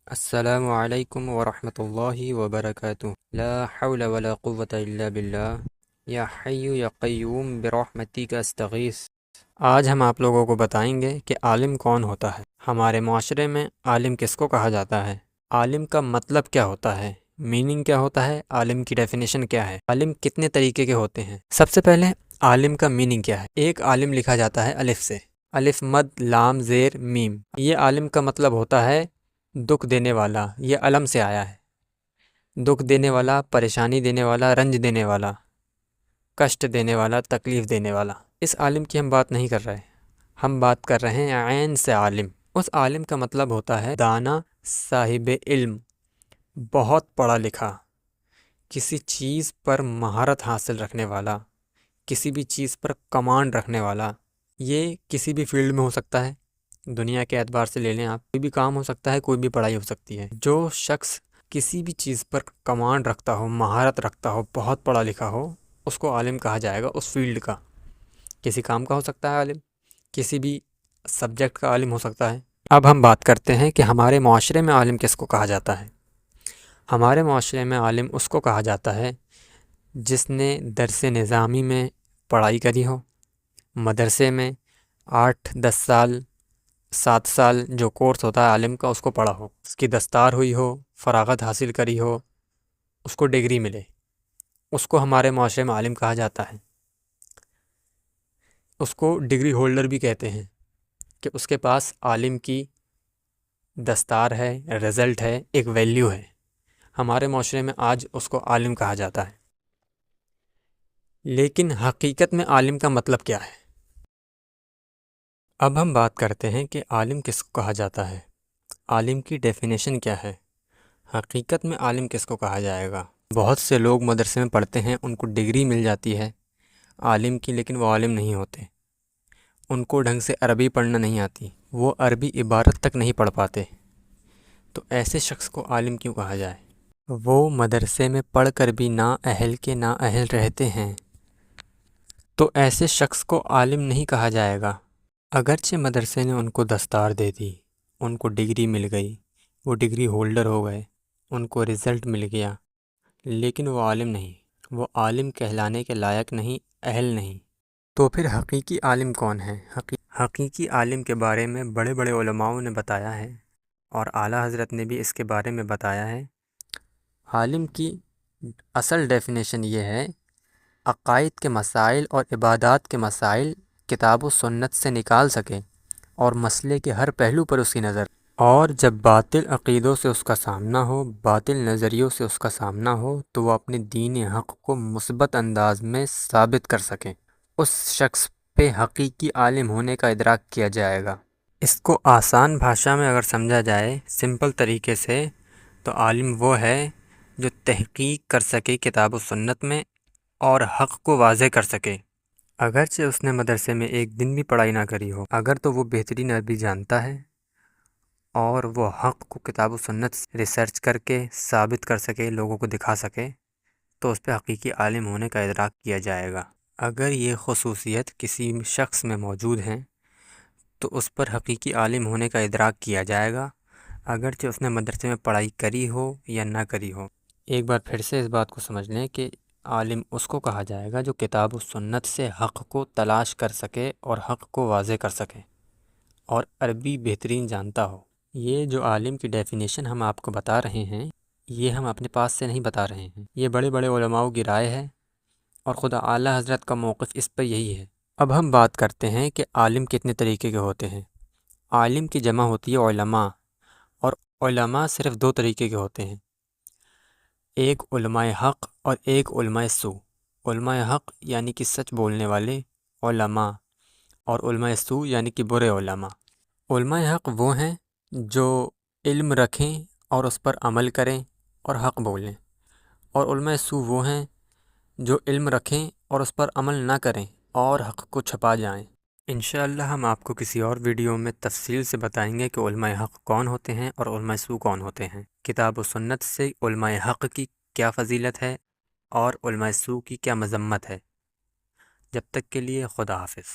السلام علیکم ورحمۃ اللہ وبرکاتہ لا حول ولا قوة الا باللہ یا حی یا قیوم برحمتک استغیث۔ آج ہم آپ لوگوں کو بتائیں گے کہ عالم کون ہوتا ہے۔ ہمارے معاشرے میں عالم کس کو کہا جاتا ہے، عالم کا مطلب کیا ہوتا ہے، میننگ کیا ہوتا ہے، عالم کی ڈیفینیشن کیا ہے، عالم کتنے طریقے کے ہوتے ہیں۔ سب سے پہلے عالم کا میننگ کیا ہے۔ ایک عالم لکھا جاتا ہے الف سے، الف مد لام زیر میم۔ یہ عالم کا مطلب ہوتا ہے دکھ دینے والا، یہ علم سے آیا ہے، دکھ دینے والا، پریشانی دینے والا، رنج دینے والا، کشٹ دینے والا، تکلیف دینے والا۔ اس عالم کی ہم بات نہیں کر رہے، ہم بات کر رہے ہیں عین سے عالم۔ اس عالم کا مطلب ہوتا ہے دانا، صاحب علم، بہت پڑھا لکھا، کسی چیز پر مہارت حاصل رکھنے والا، کسی بھی چیز پر کمانڈ رکھنے والا۔ یہ کسی بھی فیلڈ میں ہو سکتا ہے، دنیا کے اعتبار سے لے لیں آپ، کوئی بھی کام ہو سکتا ہے، کوئی بھی پڑھائی ہو سکتی ہے۔ جو شخص کسی بھی چیز پر کمانڈ رکھتا ہو، مہارت رکھتا ہو، بہت پڑھا لکھا ہو، اس کو عالم کہا جائے گا۔ اس فیلڈ کا، کسی کام کا ہو سکتا ہے عالم، کسی بھی سبجیکٹ کا عالم ہو سکتا ہے۔ اب ہم بات کرتے ہیں کہ ہمارے معاشرے میں عالم کس کو کہا جاتا ہے۔ ہمارے معاشرے میں عالم اس کو کہا جاتا ہے جس نے درس نظامی میں پڑھائی کری ہو، مدرسے میں 8-10 سال 7 سال جو کورس ہوتا ہے عالم کا، اس کو پڑھا ہو، اس کی دستار ہوئی ہو، فراغت حاصل کری ہو، اس کو ڈگری ملے، اس کو ہمارے معاشرے میں عالم کہا جاتا ہے۔ اس کو ڈگری ہولڈر بھی کہتے ہیں کہ اس کے پاس عالم کی دستار ہے، رزلٹ ہے، ایک ویلیو ہے۔ ہمارے معاشرے میں آج اس کو عالم کہا جاتا ہے۔ لیکن حقیقت میں عالم کا مطلب کیا ہے؟ اب ہم بات کرتے ہیں کہ عالم کس کو کہا جاتا ہے، عالم کی ڈیفینیشن کیا ہے، حقیقت میں عالم کس کو کہا جائے گا۔ بہت سے لوگ مدرسے میں پڑھتے ہیں، ان کو ڈگری مل جاتی ہے عالم کی، لیکن وہ عالم نہیں ہوتے۔ ان کو ڈھنگ سے عربی پڑھنا نہیں آتی، وہ عربی عبارت تک نہیں پڑھ پاتے، تو ایسے شخص کو عالم کیوں کہا جائے؟ وہ مدرسے میں پڑھ کر بھی نااہل کے نااہل رہتے ہیں، تو ایسے شخص کو عالم نہیں کہا جائے گا۔ اگرچہ مدرسے نے ان کو دستار دے دی، ان کو ڈگری مل گئی، وہ ڈگری ہولڈر ہو گئے، ان کو رزلٹ مل گیا، لیکن وہ عالم نہیں، وہ عالم کہلانے کے لائق نہیں، اہل نہیں۔ تو پھر حقیقی عالم کون ہے؟ حقیقی عالم کے بارے میں بڑے بڑے علماؤں نے بتایا ہے، اور اعلیٰ حضرت نے بھی اس کے بارے میں بتایا ہے۔ عالم کی اصل ڈیفینیشن یہ ہے، عقائد کے مسائل اور عبادات کے مسائل کتاب و سنت سے نکال سکے، اور مسئلے کے ہر پہلو پر اس کی نظر، اور جب باطل عقیدوں سے اس کا سامنا ہو، باطل نظریوں سے اس کا سامنا ہو، تو وہ اپنے دین حق کو مثبت انداز میں ثابت کر سکیں۔ اس شخص پہ حقیقی عالم ہونے کا ادراک کیا جائے گا۔ اس کو آسان بھاشا میں اگر سمجھا جائے، سمپل طریقے سے، تو عالم وہ ہے جو تحقیق کر سکے کتاب و سنت میں، اور حق کو واضح کر سکے۔ اگرچہ اس نے مدرسے میں ایک دن بھی پڑھائی نہ کری ہو، اگر تو وہ بہترین عربی جانتا ہے، اور وہ حق کو کتاب و سنت سے ریسرچ کر کے ثابت کر سکے، لوگوں کو دکھا سکے، تو اس پہ حقیقی عالم ہونے کا ادراک کیا جائے گا۔ اگر یہ خصوصیت کسی شخص میں موجود ہیں، تو اس پر حقیقی عالم ہونے کا ادراک کیا جائے گا، اگرچہ اس نے مدرسے میں پڑھائی کری ہو یا نہ کری ہو۔ ایک بار پھر سے اس بات کو سمجھ لیں کہ عالم اس کو کہا جائے گا جو کتاب و سنت سے حق کو تلاش کر سکے اور حق کو واضح کر سکے، اور عربی بہترین جانتا ہو۔ یہ جو عالم کی ڈیفینیشن ہم آپ کو بتا رہے ہیں، یہ ہم اپنے پاس سے نہیں بتا رہے ہیں، یہ بڑے بڑے علماؤں کی رائے ہے، اور خدا اعلیٰ حضرت کا موقف اس پر یہی ہے۔ اب ہم بات کرتے ہیں کہ عالم کتنے طریقے کے ہوتے ہیں۔ عالم کی جمع ہوتی ہے علماء، اور علماء صرف 2 طریقے کے ہوتے ہیں، ایک علماء حق اور ایک علماء سو۔ علماء حق یعنی کہ سچ بولنے والے علماء، اور علماء سو یعنی کہ برے علماء۔ علماء حق وہ ہیں جو علم رکھیں اور اس پر عمل کریں اور حق بولیں، اور علماء سو وہ ہیں جو علم رکھیں اور اس پر عمل نہ کریں اور حق کو چھپا جائیں۔ انشاءاللہ ہم آپ کو کسی اور ویڈیو میں تفصیل سے بتائیں گے کہ علماء حق کون ہوتے ہیں اور علماء سو کون ہوتے ہیں، کتاب و سنت سے علماء حق کی کیا فضیلت ہے اور علماء سو کی کیا مذمت ہے۔ جب تک کے لیے خدا حافظ۔